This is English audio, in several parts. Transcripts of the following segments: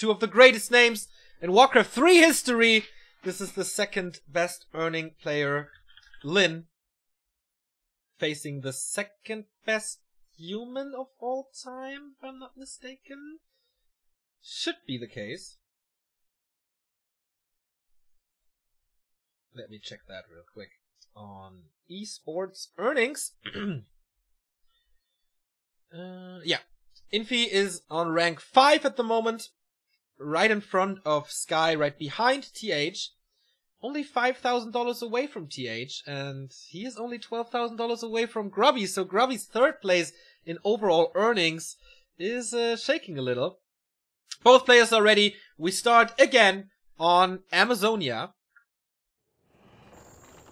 two of the greatest names in Warcraft 3 history. This is the second best earning player, Lyn, facing the second best human of all time, if I'm not mistaken. Should be the case. Let me check that real quick. On esports earnings. Yeah. Infi is on rank 5 at the moment. Right in front of Sky, right behind TH. Only $5,000 away from TH. And he is only $12,000 away from Grubby. So Grubby's third place in overall earnings is shaking a little. Both players are ready. We start again on Amazonia.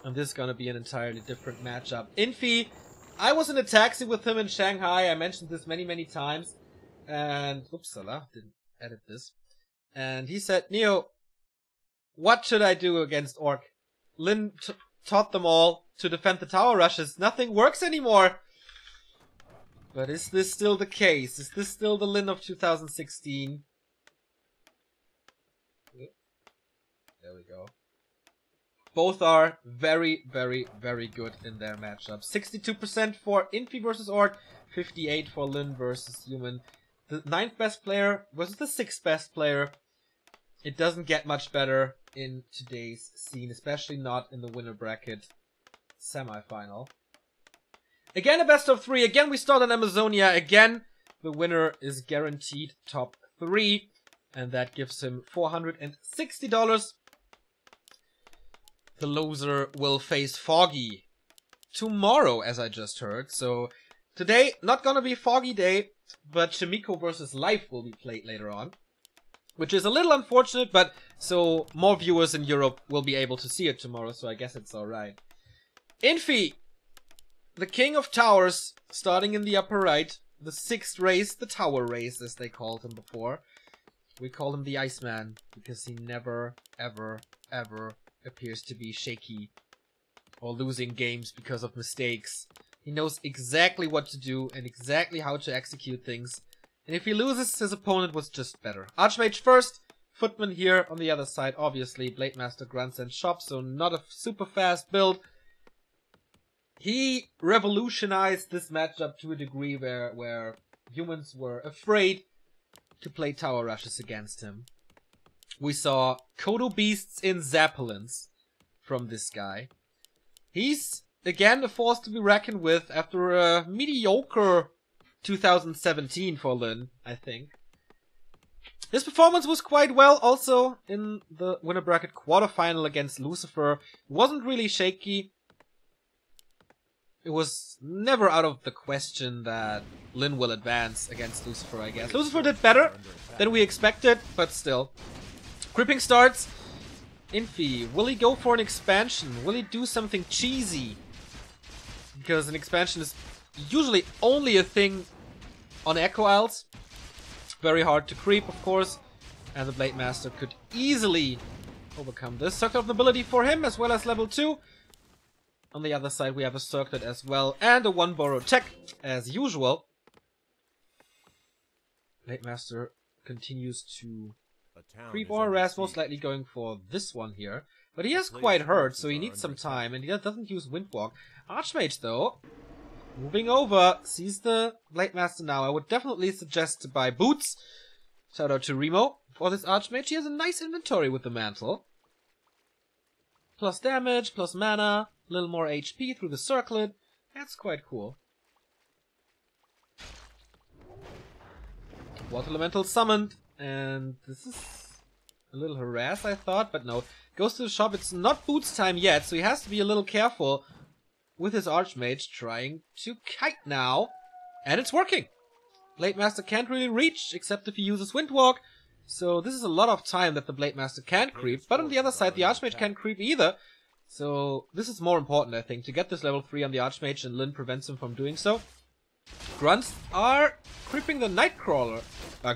And this is gonna be an entirely different matchup. Infi, I was in a taxi with him in Shanghai. I mentioned this many times. And, oopsala, didn't edit this. And he said, Neo, what should I do against Orc? Lyn taught them all to defend the tower rushes. Nothing works anymore. But is this still the case? Is this still the Lyn of 2016? There we go. Both are very good in their matchup. 62% for Infi versus Orc, 58% for Lyn versus Human. The 9th best player versus the 6th best player. It doesn't get much better in today's scene, especially not in the winner bracket semifinal. Again, a best of 3. Again, we start on Amazonia. Again, the winner is guaranteed top 3. And that gives him $460. The loser will face Foggy tomorrow, as I just heard. So today, not gonna be Foggy Day, but Shimiko versus Life will be played later on. Which is a little unfortunate, but so more viewers in Europe will be able to see it tomorrow, so I guess it's alright. Infi, the king of towers, starting in the upper right. The 6th race, the tower race, as they called him before. We call him the Iceman, because he never, ever appears to be shaky or losing games because of mistakes. He knows exactly what to do and exactly how to execute things. And if he loses, his opponent was just better. Archmage first, Footman here on the other side, obviously. Blademaster grunts and chops, so not a super fast build. He revolutionized this matchup to a degree where humans were afraid to play tower rushes against him. We saw Kodo Beasts in Zeppelins from this guy. He's, again, a force to be reckoned with after a mediocre 2017 for Lyn, I think. His performance was quite well also in the winner bracket quarterfinal against Lucifer. Wasn't really shaky. It was never out of the question that Lyn will advance against Lucifer, I guess. Lucifer did better than we expected, but still. Creeping starts. Infi, will he go for an expansion? Will he do something cheesy? Because an expansion is usually only a thing on Echo Isles. Very hard to creep, of course. And the Blademaster could easily overcome this. Circle of Nobility for him, as well as level 2. On the other side, we have a Circlet as well. And a 1-Burrow tech, as usual. Blademaster continues to creep or harass, most likely going for this one here. But he is quite hurt, so he needs some time. And he doesn't use Windwalk. Archmage, though, moving over, sees the Blademaster now. I would definitely suggest to buy boots. Shout out to Remo for this Archmage. He has a nice inventory with the mantle. Plus damage, plus mana, a little more HP through the circlet. That's quite cool. Water Elemental summoned. And this is a little harass, I thought, but no. Goes to the shop. It's not boots time yet, so he has to be a little careful with his Archmage trying to kite now. And it's working. Blademaster can't really reach, except if he uses Windwalk. So this is a lot of time that the Blademaster can't creep. But on the other side, the Archmage can't creep either. So this is more important, I think, to get this level 3 on the Archmage, and Lyn prevents him from doing so. Grunts are creeping the Nightcrawler.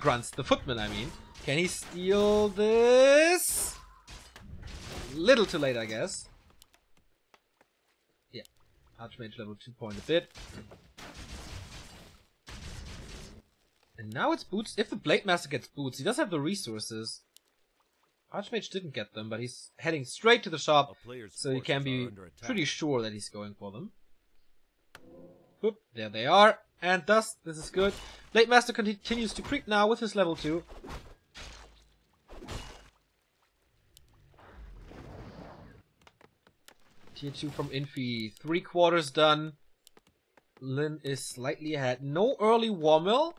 Grunts, the Footman, I mean. Can he steal this? Little too late, I guess. Yeah. Archmage level 2 point a bit. And now it's boots. If the Blade Master gets boots, he does have the resources. Archmage didn't get them, but he's heading straight to the shop, so you can be pretty sure that he's going for them. Whoop, there they are. And thus, this is good. Blade Master continues to creep now with his level 2. Tier 2 from Infi. 3/4 done. Lin is slightly ahead. No early Warmill.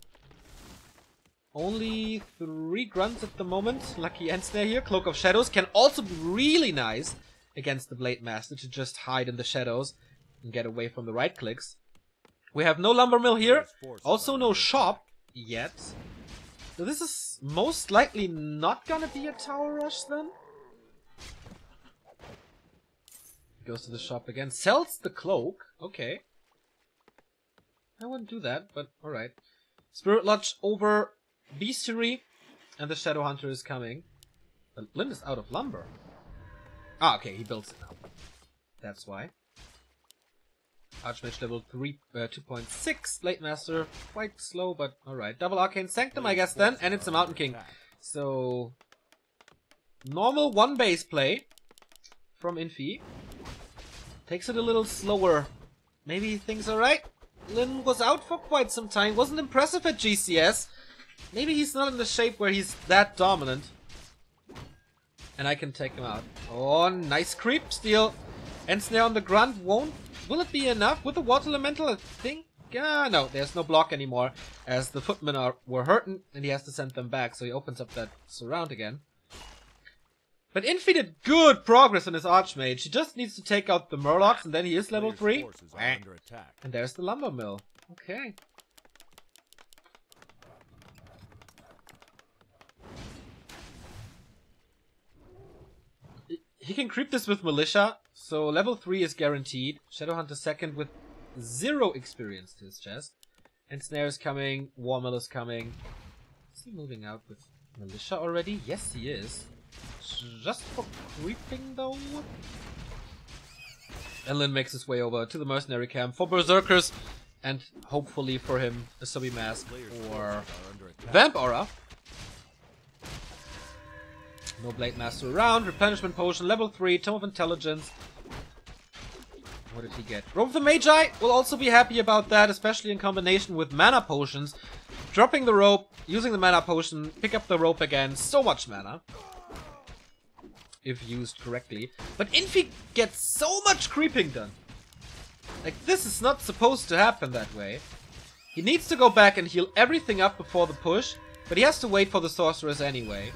Only 3 grunts at the moment. Lucky Ensnare here. Cloak of Shadows can also be really nice against the Blade Master to just hide in the shadows and get away from the right clicks. We have no lumber mill here. Also no shop yet. So this is most likely not gonna be a tower rush then. Goes to the shop again. Sells the cloak. Okay. I wouldn't do that, but alright. Spirit Lodge over Bestiary. And the Shadow Hunter is coming. But Lin is out of lumber. Ah, okay, he builds it now. That's why. Archmage level 3, 2.6. Blade Master, quite slow, but alright. Double Arcane Sanctum, I guess then. And it's a Mountain King. So, normal 1 base play from Infi. Takes it a little slower. Maybe things are right. Lin was out for quite some time. Wasn't impressive at GCS. Maybe he's not in the shape where he's that dominant. And I can take him out. Oh, nice creep steal. Ensnare on the grunt won't. Will it be enough? With the water elemental, I think? No, there's no block anymore. As the footmen were hurting and he has to send them back. So he opens up that surround again. But Infi did good progress on his Archmage. He just needs to take out the Murlocs and then he is level 3. And there's the Lumber Mill. Okay. He can creep this with Militia, so level 3 is guaranteed. Shadowhunter second with 0 experience to his chest. And Snare is coming, Warmill is coming. Is he moving out with Militia already? Yes, he is. Just for creeping though? And Lin makes his way over to the mercenary camp for Berserkers. And hopefully for him, a Zombie Mask or Vamp Aura. No Blade Master around. Replenishment Potion, level 3, Tome of Intelligence. What did he get? Robe of the Magi will also be happy about that, especially in combination with Mana Potions. Dropping the rope, using the Mana Potion, pick up the rope again. So much mana. If used correctly. But Infi gets so much creeping done. Like, this is not supposed to happen that way. He needs to go back and heal everything up before the push, but he has to wait for the Sorceress anyway.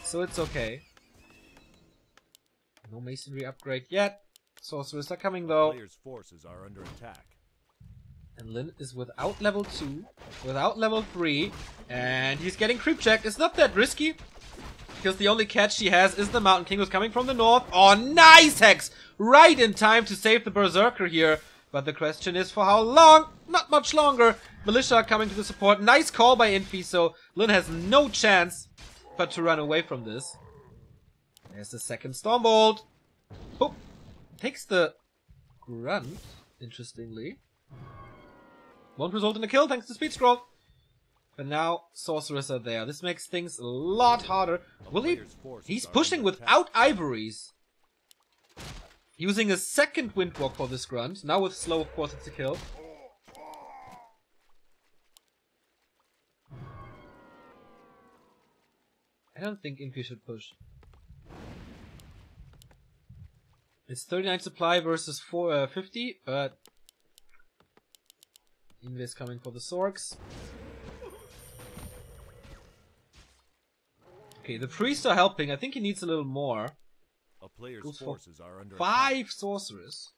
So it's okay. No Masonry upgrade yet. Sorcerers are coming though. Players' forces are under attack. And Lin is without level 2, without level 3, and he's getting creep checked. It's not that risky, because the only catch he has is the Mountain King who's coming from the north. Oh, nice Hex! Right in time to save the Berserker here. But the question is for how long? Not much longer. Militia coming to the support. Nice call by Infi, so Lin has no chance but to run away from this. There's the second Stormbolt. Boop. Takes the grunt, interestingly. Won't result in a kill thanks to Speed Scroll. But now Sorcerers are there. This makes things a lot harder. Will he? He's pushing without Ivories. Using a second Windwalk for this grunt. Now with slow, of course, it's a kill. I don't think Infi should push. It's 39 supply versus 50, but Invi is coming for the Sorks. Okay, the priests are helping. I think he needs a little more. A player's forces are under 5 attack. sorcerers.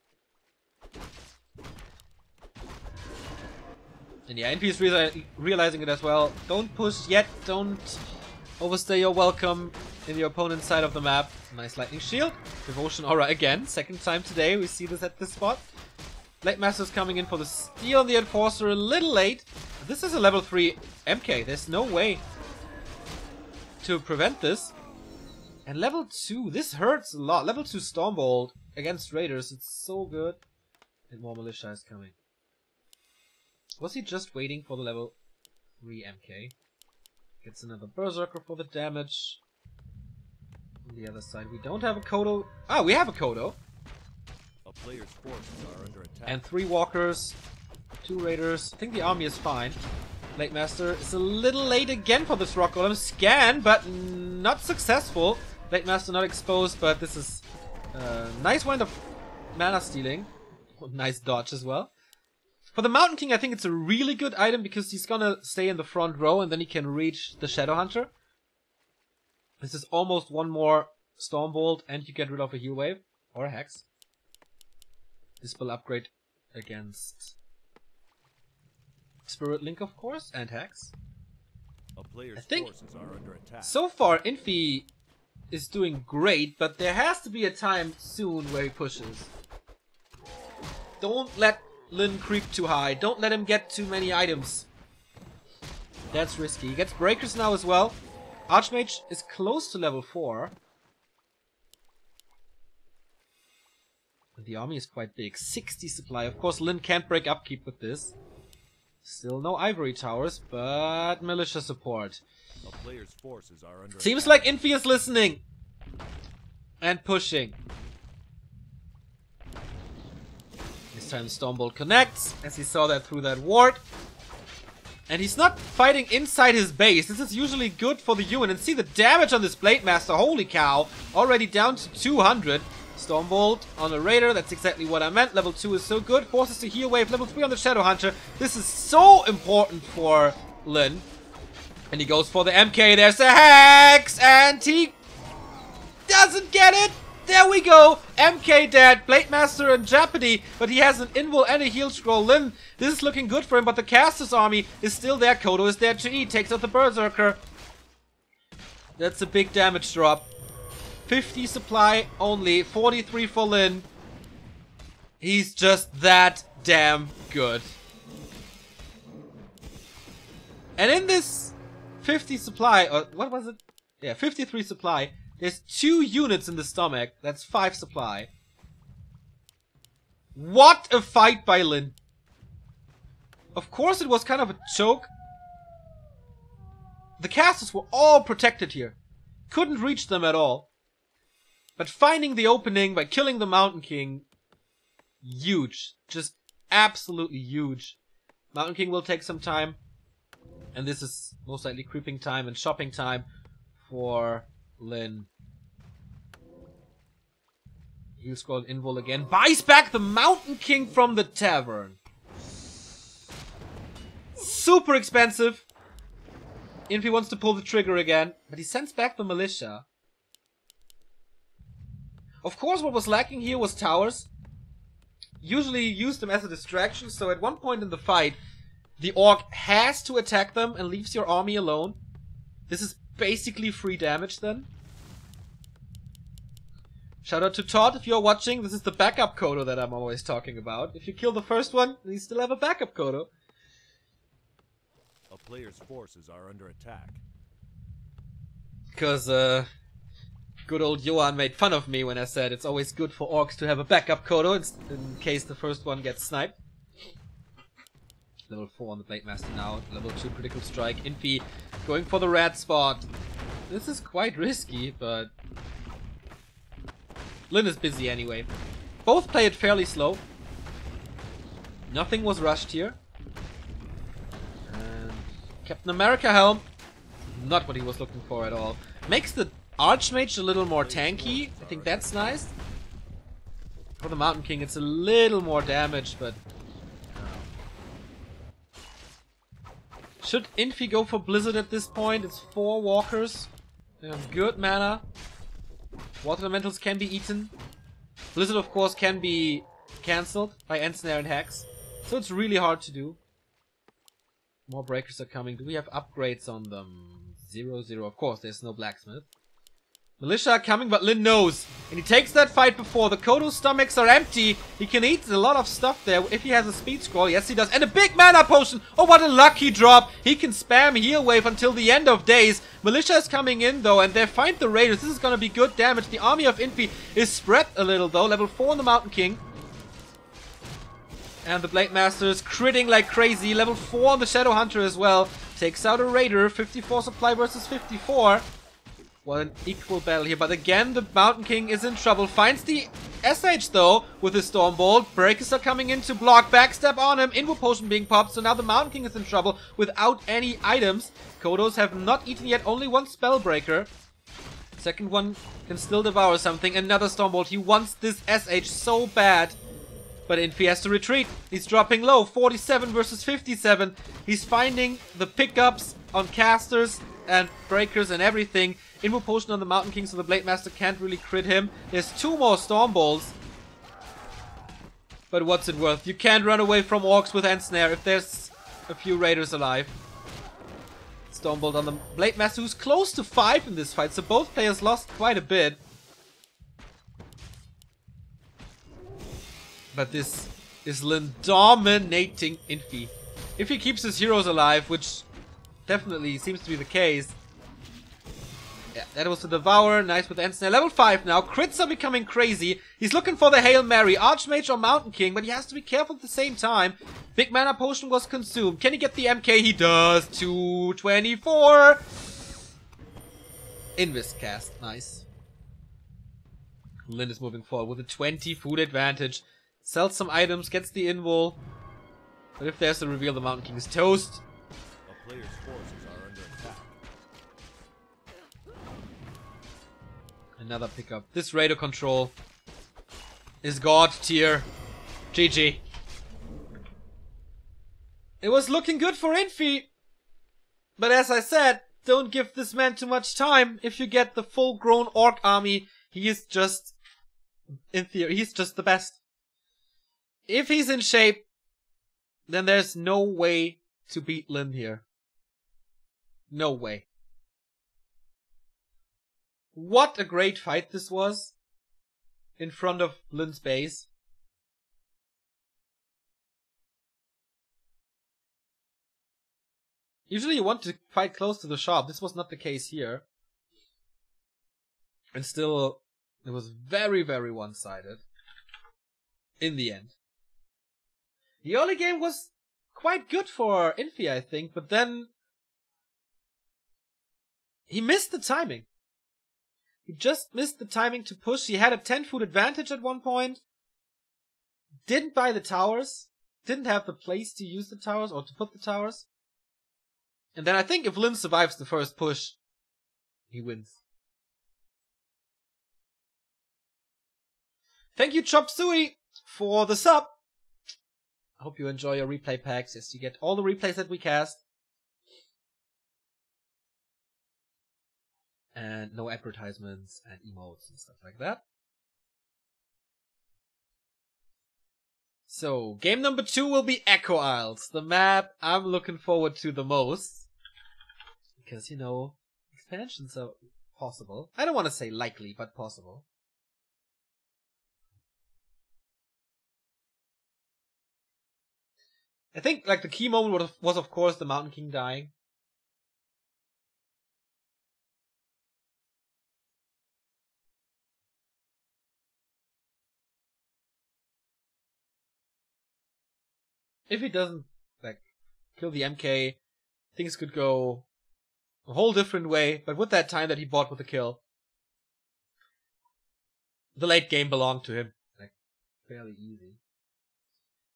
And yeah, Infi is realizing it as well. Don't push yet. Don't overstay your welcome in your opponent's side of the map. Nice lightning shield. Devotion aura again. Second time today we see this at this spot. Blade Master's coming in for the steal on the Enforcer a little late. This is a level 3 MK. There's no way to prevent this. And level 2, this hurts a lot. Level 2 Stormbolt against Raiders, it's so good. And more Militia is coming. Was he just waiting for the level 3 MK. Gets another Berserker for the damage. On the other side, we don't have a Kodo. Ah, we have a Kodo. A player's forces are under attack. And 3 Walkers, 2 Raiders. I think the army is fine. Blade Master is a little late again for this Rock Golem. Scan, but not successful. Blade Master not exposed, but this is nice wind of mana stealing. Nice dodge as well. For the Mountain King, I think it's a really good item because he's gonna stay in the front row and then he can reach the Shadow Hunter. This is almost one more Stormbolt and you get rid of a Heal Wave or a Hex. This will upgrade against Spirit Link, of course, and Hex. A player's I think forces are under attack. so far Infi is doing great, but there has to be a time soon where he pushes. Don't let Lin creep too high. Don't let him get too many items. That's risky. He gets Breakers now as well. Archmage is close to level 4. The army is quite big. 60 supply. Of course, Lin can't break upkeep with this. Still no Ivory Towers, but Militia support. A player's forces are under Seems attack. like Infi is listening. And pushing. This time Stormbolt connects, as he saw that through that ward. And he's not fighting inside his base. This is usually good for the unit. And see the damage on this Blade Master. Holy cow. Already down to 200. Stormbolt on a Raider. That's exactly what I meant. Level 2 is so good. Forces to Heal Wave. Level 3 on the Shadow Hunter. This is so important for Lin. And he goes for the MK. There's a Hex. And he doesn't get it. There we go. MK dead. Blade Master in jeopardy. But he has an Invul and a Heal Scroll. Lin, this is looking good for him. But the Caster's army is still there. Kodo is there to eat. Takes out the Berserker. That's a big damage drop. 50 supply only. 43 for Lin. He's just that damn good. And in this 50 supply, or what was it? Yeah, 53 supply. There's 2 units in the stomach. That's 5 supply. What a fight by Lin. Of course it was kind of a choke. The casters were all protected here. Couldn't reach them at all. But finding the opening by killing the Mountain King, huge. Just absolutely huge. Mountain King will take some time. And this is most likely creeping time and shopping time for Lin. Heal Scroll Invul again. Buys back the Mountain King from the tavern. Super expensive. Infi wants to pull the trigger again. But he sends back the Militia. Of course, what was lacking here was towers. Usually you use them as a distraction. So at one point in the fight, the Orc has to attack them and leaves your army alone. This is basically free damage then. Shout out to Todd if you're watching. This is the backup Kodo that I'm always talking about. If you kill the first one, you still have a backup Kodo. A player's forces are under attack. Because, good old Johan made fun of me when I said it's always good for orcs to have a backup Kodo in case the first one gets sniped. Level 4 on the Blade Master now. Level 2 critical strike. Infi going for the red spot. This is quite risky, but Lin is busy anyway. Both play it fairly slow. Nothing was rushed here. And Captain America helm. Not what he was looking for at all. Makes the Archmage a little more tanky. I think that's nice. For the Mountain King, it's a little more damage, but should Infi go for Blizzard at this point? It's 4 walkers. They have good mana. Water Elementals can be eaten. Blizzard, of course, can be cancelled by Ensnare and Hex. So it's really hard to do. More breakers are coming. Do we have upgrades on them? 0-0. Of course, there's no blacksmith. Militia are coming, but Lin knows. And he takes that fight before. The Kodo's stomachs are empty. He can eat a lot of stuff there if he has a speed scroll. Yes, he does. And a big mana potion. Oh, what a lucky drop. He can spam Heal Wave until the end of days. Militia is coming in, though, and they find the Raiders. This is going to be good damage. The army of Infi is spread a little, though. Level 4 on the Mountain King. And the Blade Master is critting like crazy. Level 4 on the Shadow Hunter as well. Takes out a Raider. 54 supply versus 54. What an equal battle here. But again, the Mountain King is in trouble. Finds the SH though with his Stormbolt. Breakers are coming in to block. Backstab on him. Invo Potion being popped. So now the Mountain King is in trouble without any items. Kodos have not eaten yet. Only one Spellbreaker. Second one can still devour something. Another Stormbolt. He wants this SH so bad. But Infi has to retreat. He's dropping low. 47 versus 57. He's finding the pickups on casters and breakers and everything. Invo Potion on the Mountain King, so the Blade Master can't really crit him. There's 2 more Stormbolts. But what's it worth? You can't run away from Orcs with Ensnare if there's a few Raiders alive. Stormbolt on the Blade Master, who's close to 5 in this fight, so both players lost quite a bit. But this is Lin dominating Infi. If he keeps his heroes alive, which definitely seems to be the case. Yeah, that was the Devourer. Nice with Ensnare. Level 5 now. Crits are becoming crazy. He's looking for the Hail Mary. Archmage or Mountain King, but he has to be careful at the same time. Big Mana Potion was consumed. Can he get the MK? He does. 224. Invis cast. Nice. Lin is moving forward with a 20 food advantage. Sells some items, gets the invul. But if there's a reveal, the Mountain King is toast. A player's forces are under attack. Another pickup. This Raider control is God tier. GG. It was looking good for Infi. But as I said, don't give this man too much time. If you get the full-grown Orc army, he is just, in theory, he's just the best. If he's in shape, then there's no way to beat Lin here. No way. What a great fight this was. In front of Lin's base. Usually you want to fight close to the shop. This was not the case here. And still, it was very, very one-sided. In the end. The early game was quite good for Infi, I think, but then he missed the timing. He just missed the timing to push. He had a 10-foot advantage at one point. Didn't buy the towers. Didn't have the place to use the towers or to put the towers. And then I think if Lin survives the first push, he wins. Thank you, Chop Suey, for the sub. I hope you enjoy your replay packs. Yes, you get all the replays that we cast. And no advertisements and emotes and stuff like that. So, game number 2 will be Echo Isles. The map I'm looking forward to the most. Because, you know, expansions are possible. I don't want to say likely, but possible. I think, like, the key moment was of course, the Mountain King dying. If he doesn't, like, kill the MK, things could go a whole different way. But with that time that he bought with the kill, the late game belonged to him. Like, fairly easy.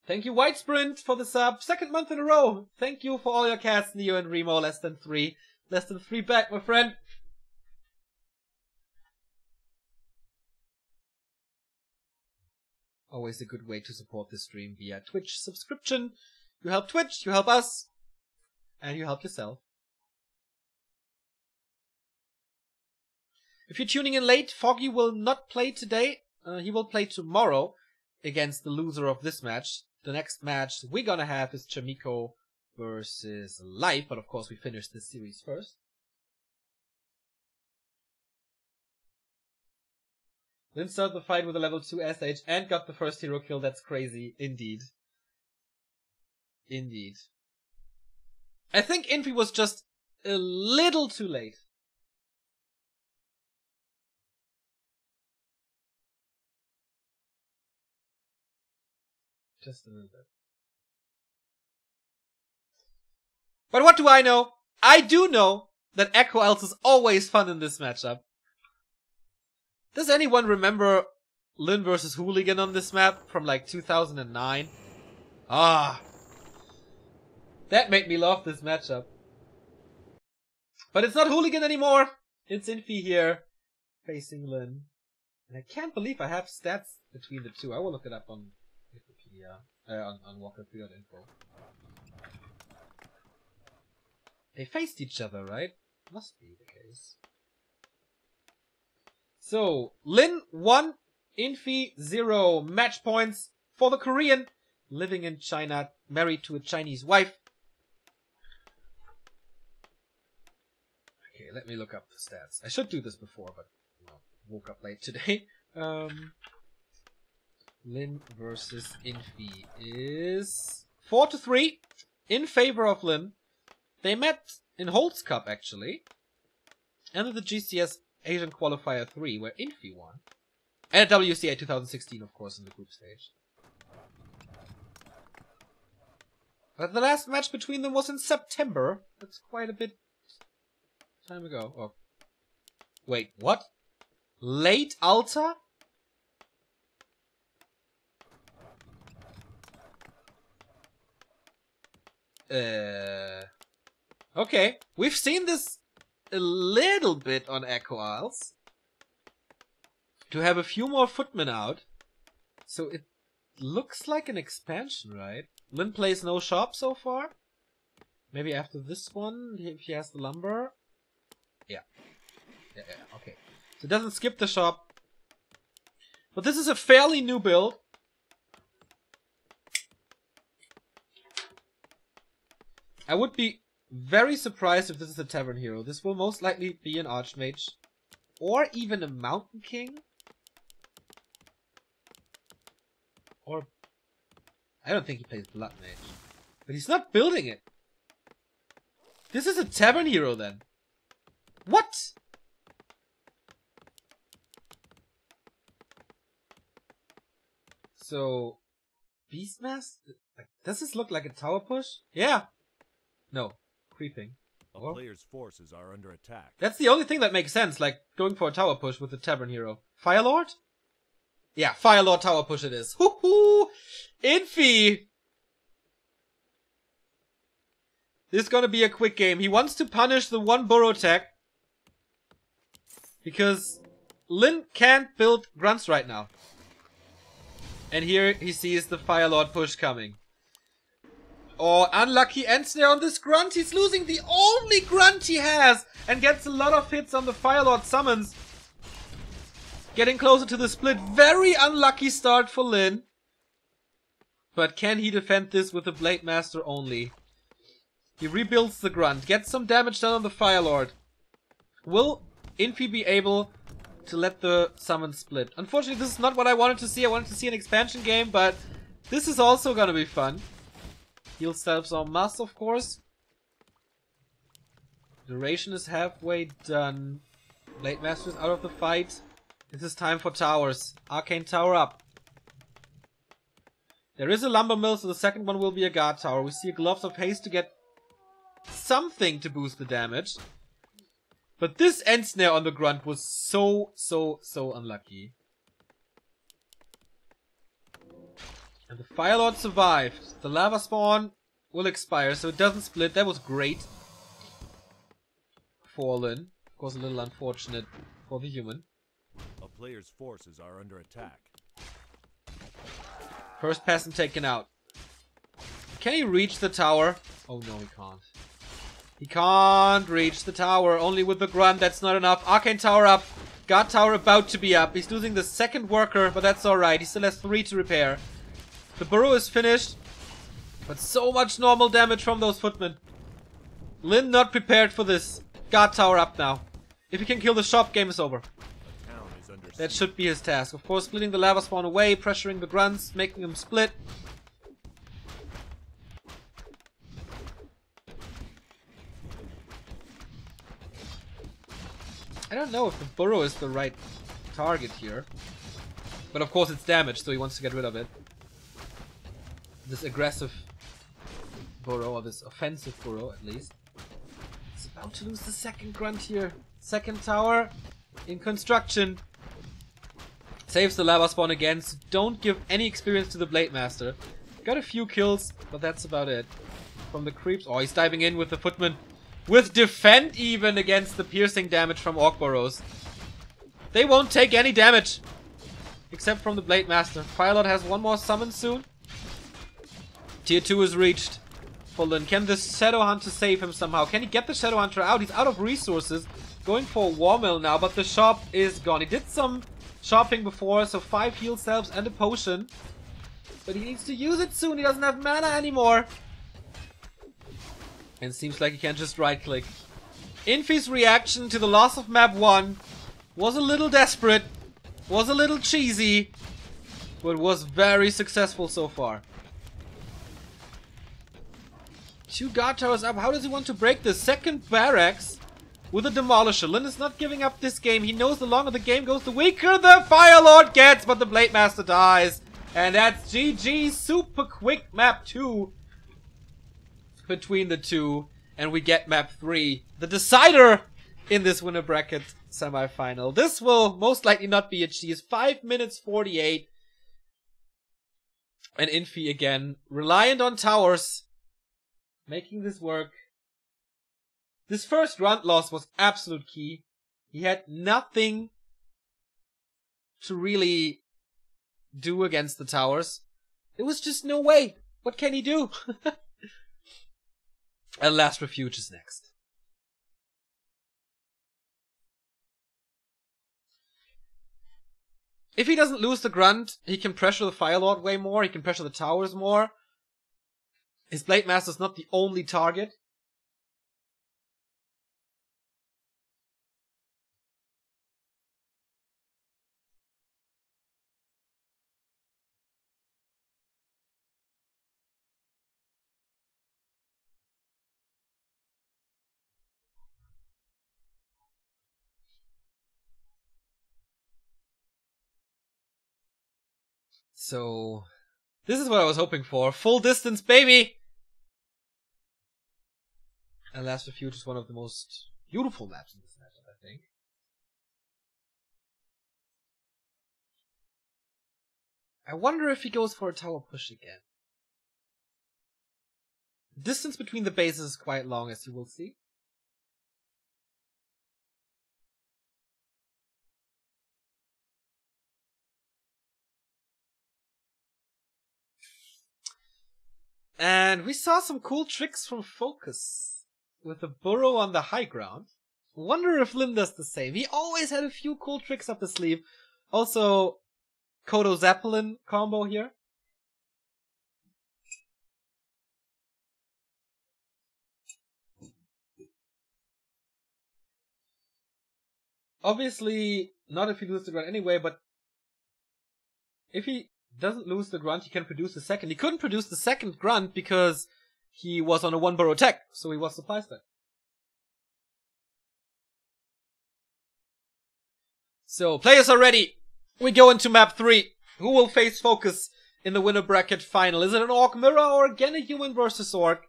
Thank you, White Sprint, for the sub. Second month in a row. Thank you for all your casts, Neo and Remo. Less than 3. Less than 3 back, my friend. Always a good way to support this stream via Twitch subscription. You help Twitch, you help us, and you help yourself. If you're tuning in late, Foggy will not play today. He will play tomorrow against the loser of this match. The next match we're gonna have is Chamiko versus Life, but of course we finish this series first. Lin started the fight with a level 2 SH and got the first hero kill. That's crazy. Indeed. Indeed. I think Infi was just a little too late. Just a little bit. But what do I know? I do know that Echo Else is always fun in this matchup. Does anyone remember Lin versus Hooligan on this map from like 2009? Ah. That made me love this matchup. But it's not Hooligan anymore. It's Infi here, facing Lin. And I can't believe I have stats between the two. I will look it up on Wikipedia, on walker3.info. They faced each other, right? Must be the case. So, Lin 1, Infi 0. Match points for the Korean, living in China, married to a Chinese wife. Okay, let me look up the stats. I should do this before, but woke up late today. Lin versus Infi is 4-3 in favor of Lin. They met in Holtz Cup actually, and the GCS Asian Qualifier 3 where Infi won, and at WCA 2016 of course in the group stage. But the last match between them was in September. That's quite a bit time ago. Oh, wait, what? Late Alta? Okay, we've seen this a little bit on Echo Isles. To have a few more footmen out. So it looks like an expansion, right? Lin plays no shop so far. Maybe after this one, if he has the lumber. Yeah, okay. So it doesn't skip the shop. But this is a fairly new build. I would be very surprised if this is a Tavern Hero. This will most likely be an Archmage. Or even a Mountain King. Or... I don't think he plays Blood Mage. But he's not building it. This is a Tavern Hero then. What? So... Beastmaster? Does this look like a tower push? Yeah. No. Creeping. A player's forces are under attack. That's the only thing that makes sense, like going for a tower push with the Tavern Hero. Firelord? Yeah, Firelord tower push it is. Hoo-hoo! Infi! This is gonna be a quick game. He wants to punish the one burrow attack. Because Lin can't build grunts right now. And here he sees the Firelord push coming. Oh, unlucky end snare on this grunt. He's losing the only grunt he has. And gets a lot of hits on the Firelord summons. Getting closer to the split. Very unlucky start for Lin. But can he defend this with the Blade Master only? He rebuilds the grunt. Gets some damage done on the Firelord. Will Infi be able to let the summon split? Unfortunately, this is not what I wanted to see. I wanted to see an expansion game, but this is also gonna be fun. Heal steps en masse, of course. Duration is halfway done. Blade Master is out of the fight. This is time for towers. Arcane Tower up. There is a Lumber Mill, so the second one will be a Guard Tower. We see a Gloves of Haste to get something to boost the damage. But this end snare on the grunt was so unlucky. And the Firelord survived. The Lava Spawn will expire, so it doesn't split. That was great. For Lin. Of course, a little unfortunate for the human. A player's forces are under attack. First peasant taken out. Can he reach the tower? Oh no, he can't. He can't reach the tower. Only with the grunt, that's not enough. Arcane Tower up. Guard Tower about to be up. He's losing the second worker, but that's alright. He still has 3 to repair. The burrow is finished. But so much normal damage from those footmen. Lin not prepared for this. Guard Tower up now. If he can kill the shop, game is over. That should be his task. Of course, splitting the lava spawn away, pressuring the grunts, making them split. I don't know if the burrow is the right target here. But of course it's damaged, so he wants to get rid of it. This aggressive burrow, or this offensive burrow at least. He's about to lose the second grunt here. Second tower in construction. Saves the lava spawn again, so don't give any experience to the Blade Master. Got a few kills, but that's about it. From the creeps. Oh, he's diving in with the footman. With defend even against the piercing damage from Orc Burrows. They won't take any damage. Except from the Blade Master. Firelord has one more summon soon. Tier 2 is reached. Fullen. Can the Shadow Hunter save him somehow? Can he get the Shadow Hunter out? He's out of resources. Going for a War Mill now, but the shop is gone. He did some shopping before, so 5 heal salves and a potion. But he needs to use it soon. He doesn't have mana anymore. And seems like he can just right click. Infi's reaction to the loss of map 1 was a little desperate. Was a little cheesy. But was very successful so far. 2 guard towers up. How does he want to break the second barracks? With a Demolisher. Lyn is not giving up this game. He knows the longer the game goes, the weaker the Firelord gets. But the Blade Master dies. And that's GG. Super quick map 2. Between the two. And we get map 3. The decider in this winner bracket semi-final. This will most likely not be achieved. 5 minutes 48. And Infi again. Reliant on towers. Making this work. This first grunt loss was absolute key. He had nothing to really do against the towers. There was just no way. What can he do? And Last Refuge is next. If he doesn't lose the grunt, he can pressure the Firelord way more. He can pressure the towers more. His Blade Master is not the only target. So, this is what I was hoping for. Full distance, baby! And Last Refuge is one of the most beautiful maps in this matchup, I think. I wonder if he goes for a tower push again. The distance between the bases is quite long, as you will see. And we saw some cool tricks from Focus with the burrow on the high ground. Wonder if Lyn does the same. He always had a few cool tricks up his sleeve. Also, Kodo Zeppelin combo here. Obviously, not if he loses the grunt anyway, but if he doesn't lose the grunt, he can produce the second. He couldn't produce the second grunt because he was on a 1 burrow attack, so he was supply stack. So, players are ready. We go into map 3. Who will face Focus in the winner bracket final? Is it an Orc Mirror or again a human versus Orc?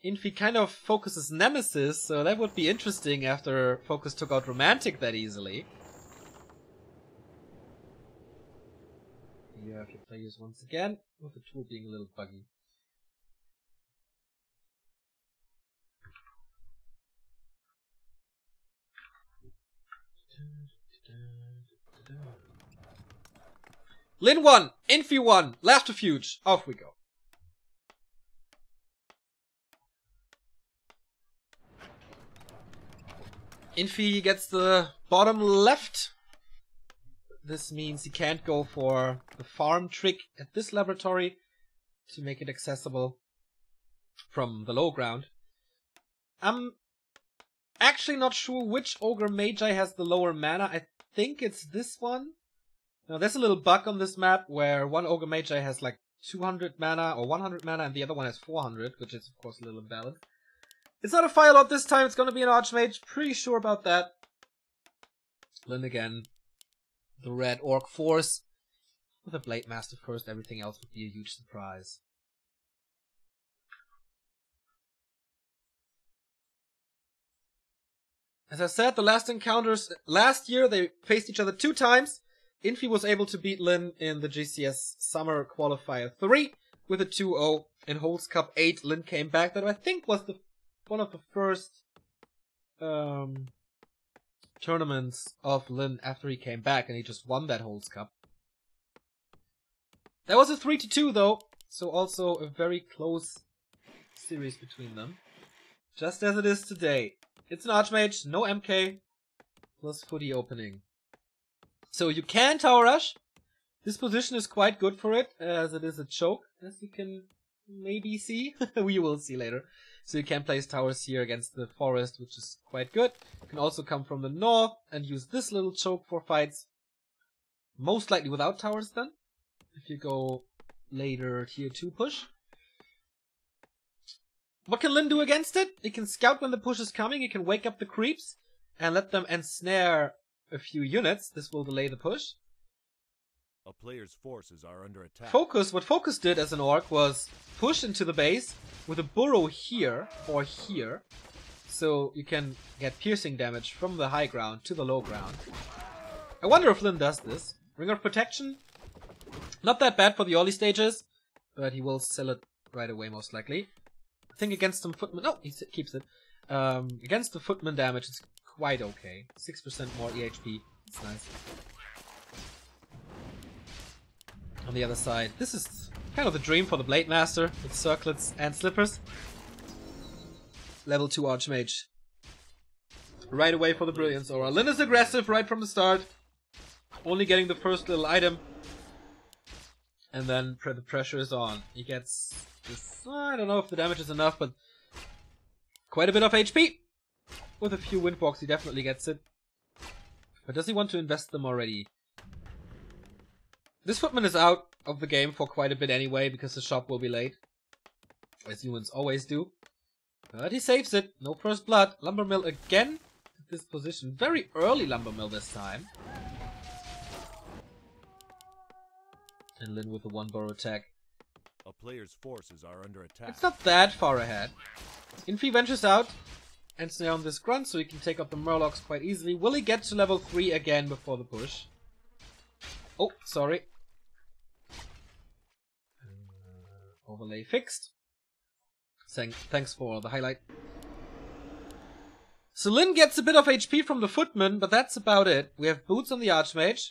Infi kind of Focus's nemesis, so that would be interesting after Focus took out Romantic that easily. You have your players once again, with the tool being a little buggy. Lyn 1, Infi 1, Last Refuge, off we go. Infi gets the bottom left. This means he can't go for the farm trick at this laboratory to make it accessible from the low ground. I'm actually not sure which Ogre Magi has the lower mana. I think it's this one. Now there's a little bug on this map where one Ogre Magi has like 200 mana or 100 mana and the other one has 400, which is of course a little imbalanced. It's not a Firelord this time, it's gonna be an Archmage, pretty sure about that. Lyn again. The red Orc Force. With a Blade Master first, everything else would be a huge surprise. As I said, the last encounters last year, they faced each other 2 times. Infi was able to beat Lin in the GCS Summer Qualifier 3 with a 2-0. In Holds Cup 8, Lin came back. That I think was one of the first tournaments of Lin after he came back, and he just won that Holds Cup. That was a 3-2 though, so also a very close series between them. Just as it is today. It's an Archmage, no MK, plus footy opening. So you can tower rush. This position is quite good for it, as it is a choke, as you can maybe see. We will see later. So you can place towers here against the forest, which is quite good. You can also come from the north and use this little choke for fights. Most likely without towers then, if you go later tier 2 push. What can Lin do against it? He can scout when the push is coming, he can wake up the creeps and let them ensnare a few units. This will delay the push. A player's forces are under attack. Focus, what Focus did as an orc was push into the base with a burrow here or here. So you can get piercing damage from the high ground to the low ground. I wonder if Lin does this. Ring of Protection. Not that bad for the early stages, but he will sell it right away most likely. I think against some footman... No, he keeps it. Against the footman damage, it's quite okay. 6% more EHP. It's nice. On the other side, this is kind of the dream for the Blade Master with circlets and slippers. Level 2 Archmage. Right away for the Brilliance Aura. Lin is aggressive right from the start. Only getting the first little item. And then the pressure is on. He gets this, I don't know if the damage is enough, but quite a bit of HP. With a few windwalks he definitely gets it. But does he want to invest them already? This footman is out of the game for quite a bit anyway, because the shop will be late. As humans always do. But he saves it. No first blood. Lumber Mill again at this position. Very early Lumber Mill this time. And Lin with the 1 burrow attack. A player's forces are under attack. It's not that far ahead. Infi ventures out and snare on this grunt, so he can take out the Murlocs quite easily. Will he get to level 3 again before the push? Oh, sorry. Overlay fixed. Thanks for the highlight. So Lin gets a bit of HP from the footman, but that's about it. We have boots on the Archmage.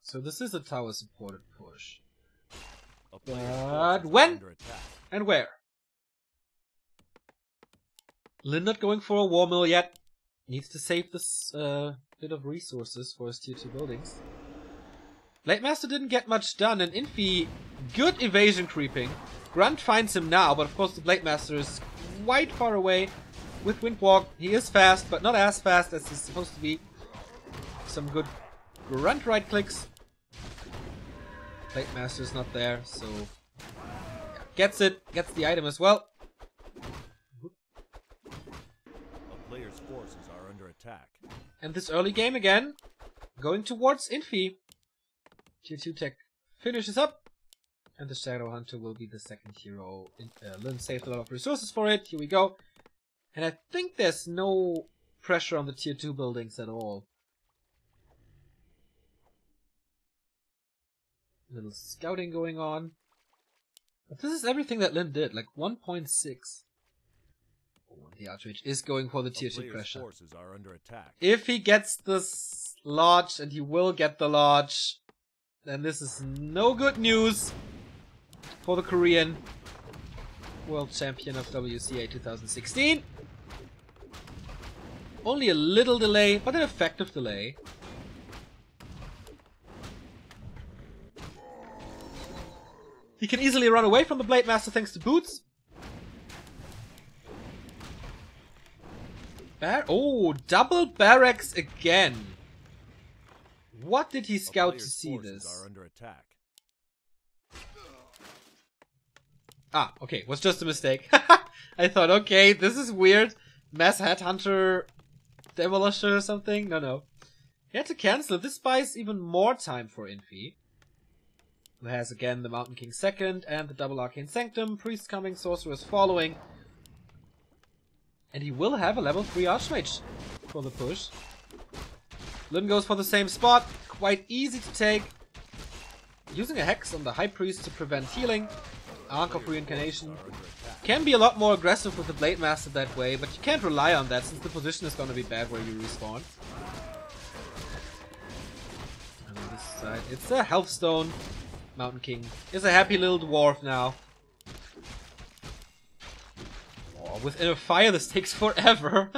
So this is a tower supported push. But when and where? Lin not going for a war mill yet. Needs to save this bit of resources for his tier 2 buildings. Blade Master didn't get much done, and Infi, good evasion creeping. Grunt finds him now, but of course the Blade Master is quite far away. With Windwalk, he is fast, but not as fast as he's supposed to be. Some good Grunt right clicks. Blade Master is not there, so yeah, gets it, gets the item as well. A player's forces are under attack. And this early game again, going towards Infi. Tier 2 tech finishes up, and the Shadow Hunter will be the second hero. Lin saved a lot of resources for it. Here we go. And I think there's no pressure on the tier 2 buildings at all. Little scouting going on. But this is everything that Lin did, like 1.6. Oh, the Archmage is going for the tier 2 pressure. Forces are under attack. If he gets this Lodge, and he will get the Lodge, then this is no good news for the Korean World Champion of WCA 2016. Only a little delay, but an effective delay. He can easily run away from the Blade Master thanks to boots. Oh, double barracks again. What did he scout to see this? Are under attack. Ah, okay, was just a mistake. I thought, okay, this is weird. Mass Headhunter Demolisher or something? No. He had to cancel. This buys even more time for Infi. has again the Mountain King second and the double Arcane Sanctum. Priest coming, Sorceress following. And he will have a level 3 Archmage for the push. Lyn goes for the same spot. Quite easy to take. Using a Hex on the High Priest to prevent healing. Arc of Reincarnation. Can be a lot more aggressive with the Blade Master that way, but you can't rely on that since the position is going to be bad where you respawn. And on this side, it's a Health Stone. Mountain King is a happy little dwarf now. Oh, with Inner Fire this takes forever.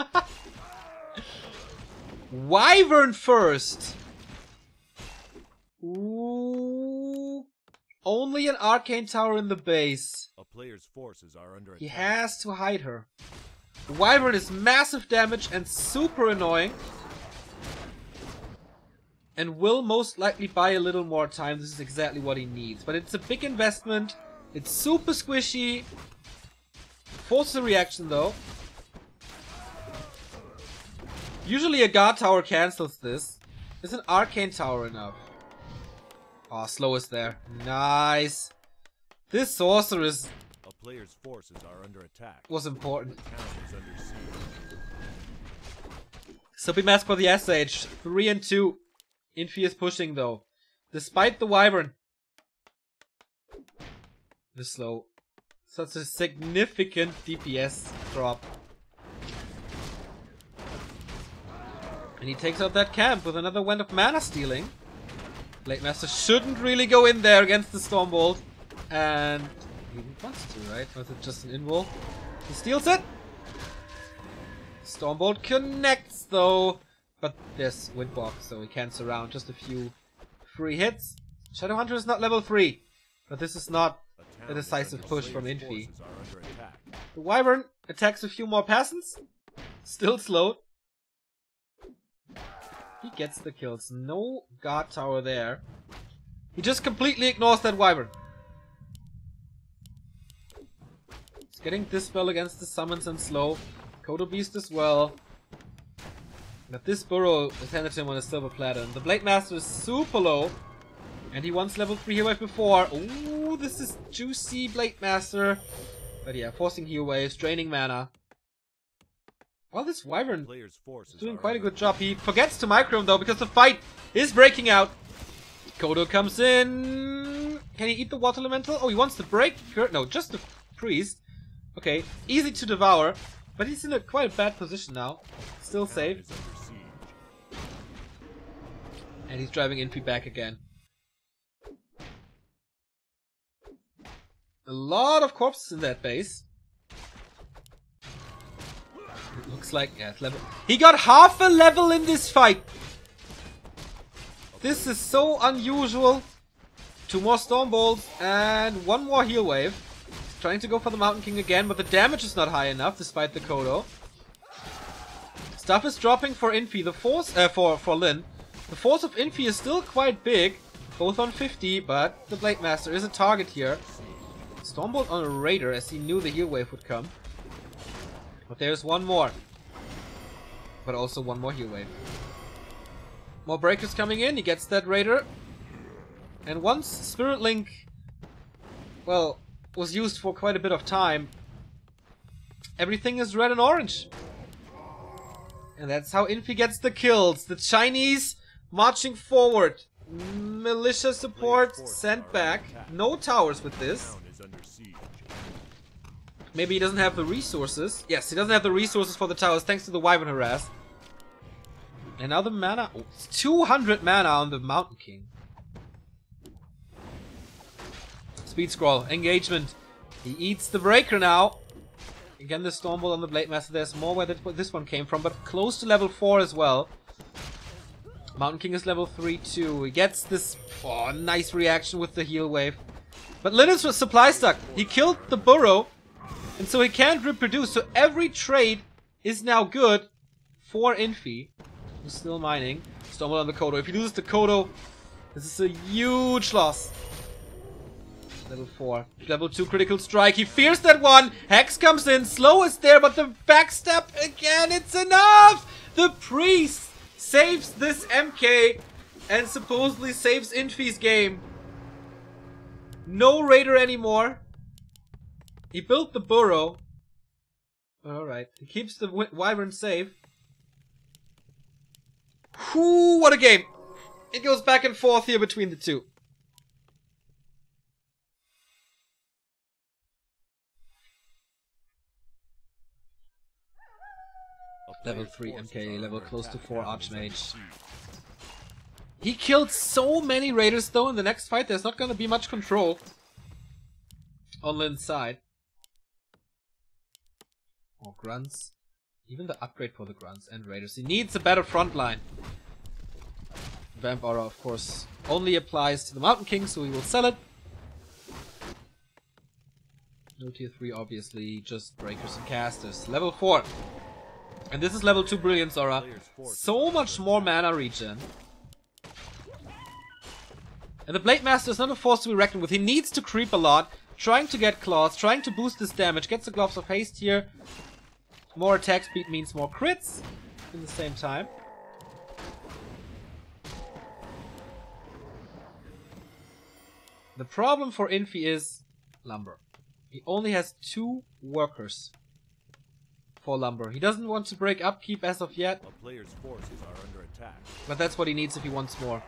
Wyvern first! Ooh. Only an Arcane Tower in the base. A player's forces are under attack. He has to hide her. Wyvern is massive damage and super annoying. And will most likely buy a little more time. This is exactly what he needs. But it's a big investment. It's super squishy. Forces a reaction though. Usually a Guard Tower cancels this. Is an Arcane Tower enough? Oh, slow is there. Nice. This Sorceress A player's forces are under attack. was important. Town is under siege. Subbie Mask for the SH. 3 and 2. Infi is pushing though. Despite the Wyvern. This slow. Such a significant DPS drop. And he takes out that camp with another Wind of Mana stealing. Blade Master shouldn't really go in there against the Stormbolt. And he wants to, right? Or is it just an invul? He steals it. Stormbolt connects though. But there's Windwalk, so he can't surround. Just a few free hits. Shadowhunter is not level 3. But this is not a decisive push from Infi. The Wyvern attacks a few more peasants. Still slowed. He gets the kills. No Guard Tower there. He just completely ignores that Wyvern. He's getting Dispel against the summons and slow. Kodo Beast as well. But this burrow is handed to him on a silver platter. And the Blade Master is super low. And he wants level 3 heal wave before. Ooh, this is juicy Blade Master. But yeah, forcing heal waves, draining mana. Well, this Wyvern is doing quite a good job. He forgets to micro him though because the fight is breaking out. Kodo comes in. Can he eat the Water Elemental? Oh, he wants to break. No, just the Priest. Okay, easy to devour. But he's in a quite a bad position now. Still safe. And he's driving Infi back again. A lot of corpses in that base. It looks like, yeah, it's level. He got half a level in this fight. This is so unusual. 2 more Stormbolts and 1 more heal wave. He's trying to go for the Mountain King again, but the damage is not high enough despite the Kodo. Stuff is dropping for Infi. The force for Lyn. The force of Infi is still quite big, both on 50, but the Blade Master is a target here. Stormbolt on a Raider as he knew the heal wave would come. But there's 1 more. But also 1 more heal wave. More breakers coming in, he gets that Raider. And once Spirit Link, well, was used for quite a bit of time, everything is red and orange. And that's how Infi gets the kills. The Chinese marching forward. Militia support sent back. No towers with this. Maybe he doesn't have the resources. Yes, he doesn't have the resources for the towers thanks to the Wyvern harass. And now the mana. Oh, it's 200 mana on the Mountain King. Speed scroll. Engagement. He eats the breaker now. Again, the Stormbolt on the Blade Master. There's more where this one came from, but close to level 4 as well. Mountain King is level 3 too. He gets this nice reaction with the heal wave. But Linus was supply stuck. He killed the burrow, and so he can't reproduce. So every trade is now good for Infi, who's still mining. Stormbolt on the Kodo. If he loses the Kodo, this is a huge loss. Level 4. Level 2 critical strike. He fears that one. Hex comes in. Slow is there, but the backstab again. It's enough. The priest saves this MK and supposedly saves Infi's game. No raider anymore. He built the burrow. Alright. He keeps the wyvern safe. Whew, what a game. It goes back and forth here between the two. Level 3 MK, level close to 4 Archmage. He killed so many raiders though in the next fight, there's not gonna be much control on Lin's side. Or grunts. Even the upgrade for the grunts and raiders. He needs a better front line. Vamp Aura, of course, only applies to the Mountain King, so we will sell it. No tier 3, obviously, just breakers and casters. Level 4. And this is level 2 Brilliance Aura. So much more mana regen. And the Blade Master is not a force to be reckoned with. He needs to creep a lot, trying to get claws, trying to boost his damage. Gets the Gloves of Haste here. More attack speed means more crits in the same time. The problem for Infi is lumber. He only has 2 workers for lumber. He doesn't want to break upkeep as of yet. A player's forces are under attack. But that's what he needs if he wants more.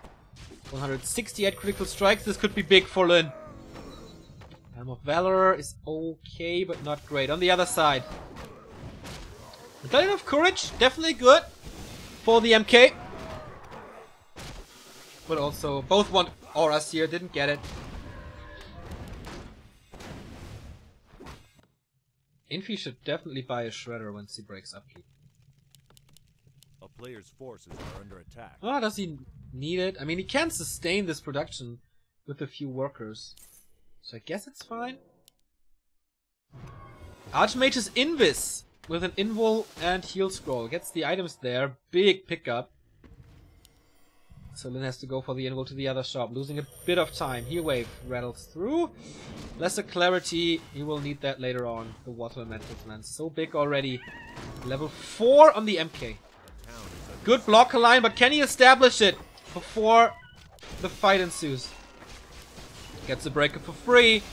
168 critical strikes. This could be big for Lin. Helm of Valor is okay, but not great. On the other side, Medallion of Courage, definitely good for the MK. But also, both want auras here, didn't get it. Infi should definitely buy a Shredder once he breaks upkeep. A player's forces are under attack. Oh, does he need it? I mean, he can sustain this production with a few workers. So I guess it's fine. Archmage's Invis with an Invul and Heal Scroll. Gets the items there. Big pickup. So Lin has to go for the Invul to the other shop. Losing a bit of time. Heal Wave rattles through. Lesser Clarity. He will need that later on. The Water Elemental Lens. So big already. Level 4 on the MK. Good blocker line, but can he establish it before the fight ensues? Gets a breaker for free.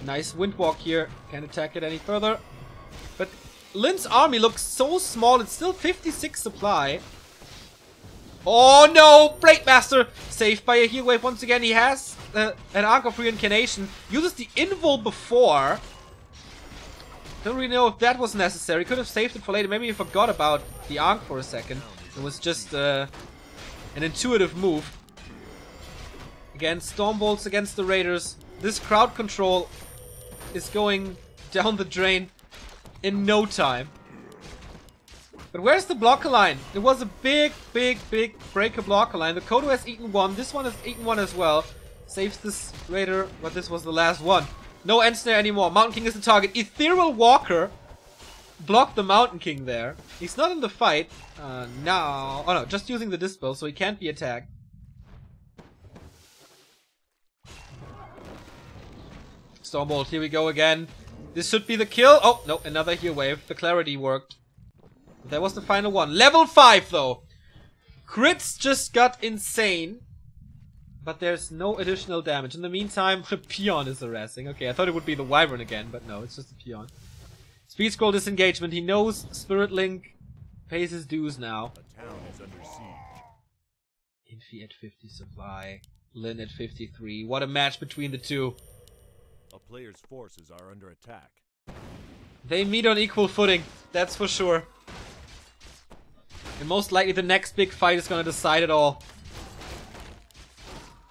Nice Windwalk here. Can't attack it any further. But Lin's army looks so small. It's still 56 supply. Oh no! Blade Master saved by a heal wave once again. He has an Arc of Reincarnation. Uses the Invul before. Don't really know if that was necessary. Could have saved it for later. Maybe he forgot about the Arc for a second. It was just an intuitive move. Again, Stormbolts against the Raiders. This crowd control is going down the drain in no time. But where's the blocker line? It was a big breaker blocker line. The Kodo has eaten one. This one has eaten one as well. Saves this Raider, but this was the last one. No end snare anymore. Mountain King is the target. Ethereal Walker blocked the Mountain King there. He's not in the fight. Now... Oh no, just using the Dispel, so he can't be attacked. Stormbolt, here we go again. This should be the kill. Oh, no, another heal wave. The clarity worked. That was the final one. Level 5, though. Crits just got insane. But there's no additional damage. In the meantime, the Peon is harassing. Okay, I thought it would be the Wyvern again, but no, it's just a Peon. Speed Scroll disengagement. He knows Spirit Link pays his dues now. A town is under siege. Infi at 50 supply. Lin at 53. What a match between the two. A player's forces are under attack. They meet on equal footing, that's for sure. And most likely the next big fight is gonna decide it all.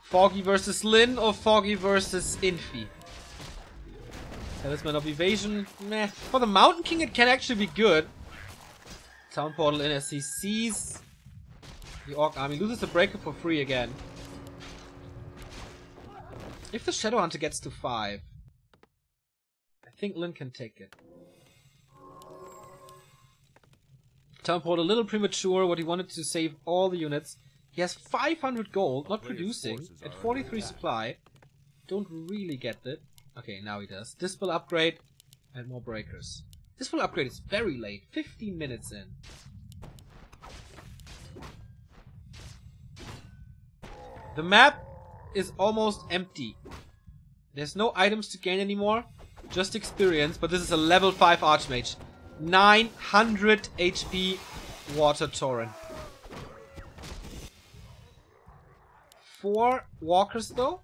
Foggy versus Lin or Foggy versus Infi? Talisman of Evasion, meh. For the Mountain King it can actually be good. Town Portal in as he sees the Orc army. Loses the breaker for free again. If the Shadow Hunter gets to 5, I think Lin can take it. Town Portal a little premature. What he wanted to save all the units. He has 500 gold, not producing, at 43 supply. Don't really get it. Okay, now he does. Dispel upgrade and more breakers. Dispel upgrade is very late, 15 minutes in. The map is almost empty. There's no items to gain anymore. Just experience. But this is a level 5 Archmage. 900 HP Water Torrent. 4 walkers though.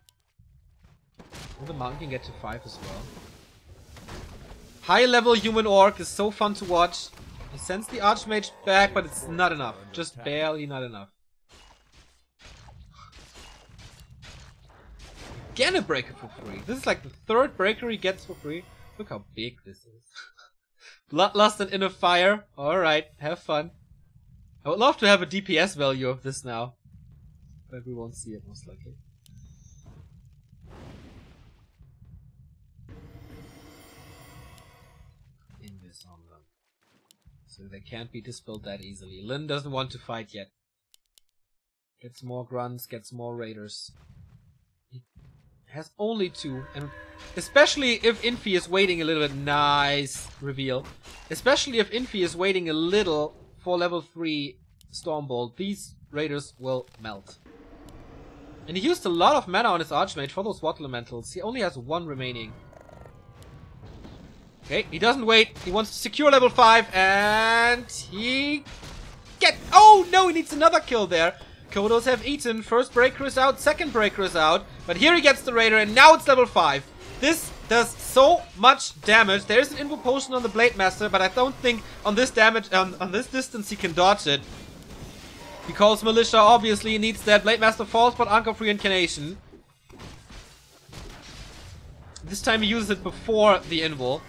And the mountain can get to 5 as well. High level human orc is so fun to watch. He sends the Archmage back, but it's not enough. Just barely not enough. Again a breaker for free. This is like the 3rd breaker he gets for free. Look how big this is. Bloodlust and Inner Fire. Alright, have fun. I would love to have a DPS value of this now. But we won't see it most likely. Invis on them. So they can't be dispelled that easily. Lin doesn't want to fight yet. Gets more grunts, gets more raiders. He has only 2, and especially if Infi is waiting a little bit. Nice reveal. Especially if Infi is waiting a little for level 3 Stormbolt, these raiders will melt. And he used a lot of mana on his Archmage for those Water Elementals. He only has 1 remaining. Okay, he doesn't wait. He wants to secure level 5, and he oh no, he needs another kill there. Kodos have eaten. First breaker is out, second breaker is out. But here he gets the raider, and now it's level 5. This does so much damage. There is an Invo Potion on the Blade Master, but I don't think on this damage, on this distance he can dodge it. Because Militia obviously needs that Blade Master falls, but Anchor of Reincarnation. This time he uses it before the Invo.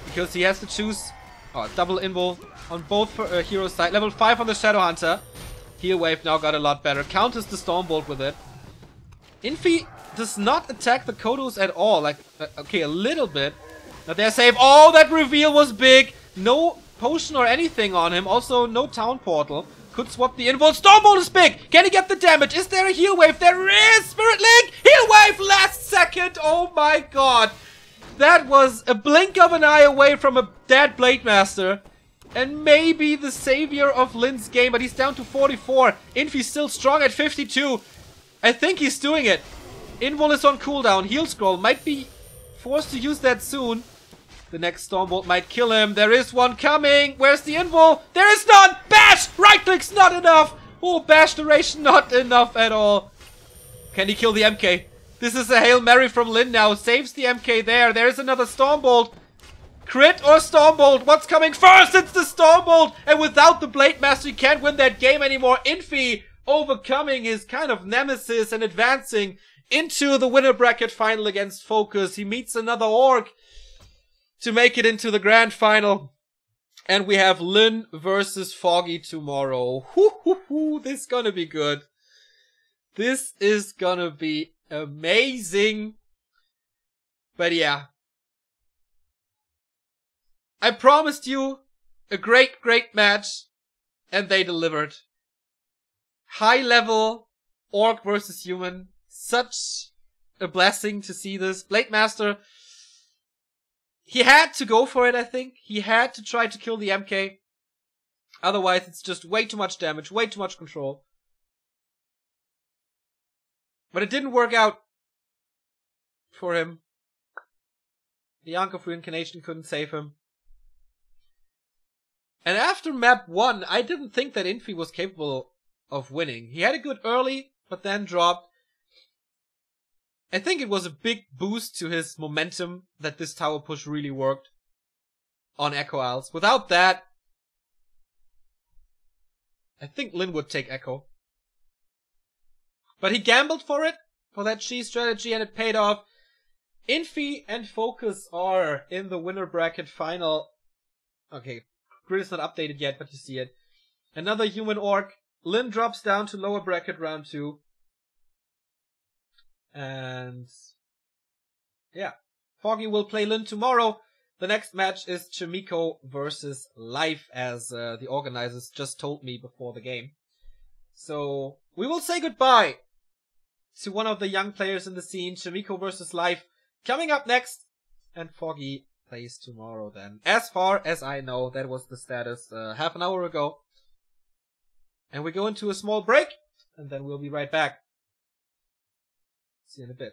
Because he has to choose double Invo on both heroes' side. Level 5 on the Shadowhunter. Heal Wave now got a lot better. Counters the Stormbolt with it. Infi does not attack the Kodos at all. Like, okay, a little bit. But they're safe. Oh, that reveal was big. No potion or anything on him. Also, no Town Portal. Could swap the Invo. Stormbolt is big. Can he get the damage? Is there a Heal Wave? There is! Spirit Link! Heal Wave last second! Oh my god. That was a blink of an eye away from a dead Blade Master. And maybe the savior of Lin's game, but he's down to 44. Infi's still strong at 52. I think he's doing it. Invul is on cooldown. Heal Scroll might be forced to use that soon. The next Stormbolt might kill him. There is one coming. Where's the Invul? There is none! Bash! Right click's not enough! Oh, bash duration not enough at all. Can he kill the MK? This is a Hail Mary from Lin now. Saves the MK there. There is another Stormbolt. Crit or Stormbolt? What's coming first? It's the Stormbolt! And without the Blade Master, he can't win that game anymore. Infi overcoming his kind of nemesis and advancing into the winner bracket final against Focus. He meets another Orc to make it into the grand final. And we have Lin versus Foggy tomorrow. This is gonna be good. This is gonna be amazing. But yeah. I promised you a great match. And they delivered. High level Orc versus Human. Such a blessing to see this. Blade Master, he had to go for it, I think. He had to try to kill the MK. Otherwise, it's just way too much damage, way too much control. But it didn't work out for him. The Ankh of Reincarnation couldn't save him. And after map 1, I didn't think that Infi was capable of winning. He had a good early, but then dropped. I think it was a big boost to his momentum that this tower push really worked on Echo Isles. Without that, I think Lin would take Echo. But he gambled for it, for that Chi strategy, and it paid off. Infi and Focus are in the winner bracket final. Okay, grid is not updated yet, but you see it. Another Human Orc. Lin drops down to lower bracket round 2. And yeah, Foggy will play Lin tomorrow. The next match is Chimiko versus Life, as the organizers just told me before the game. So we will say goodbye to one of the young players in the scene. Chimiko versus Life coming up next, and Foggy plays tomorrow then. As far as I know, that was the status half an hour ago. And we go into a small break, and then we'll be right back. See you in a bit.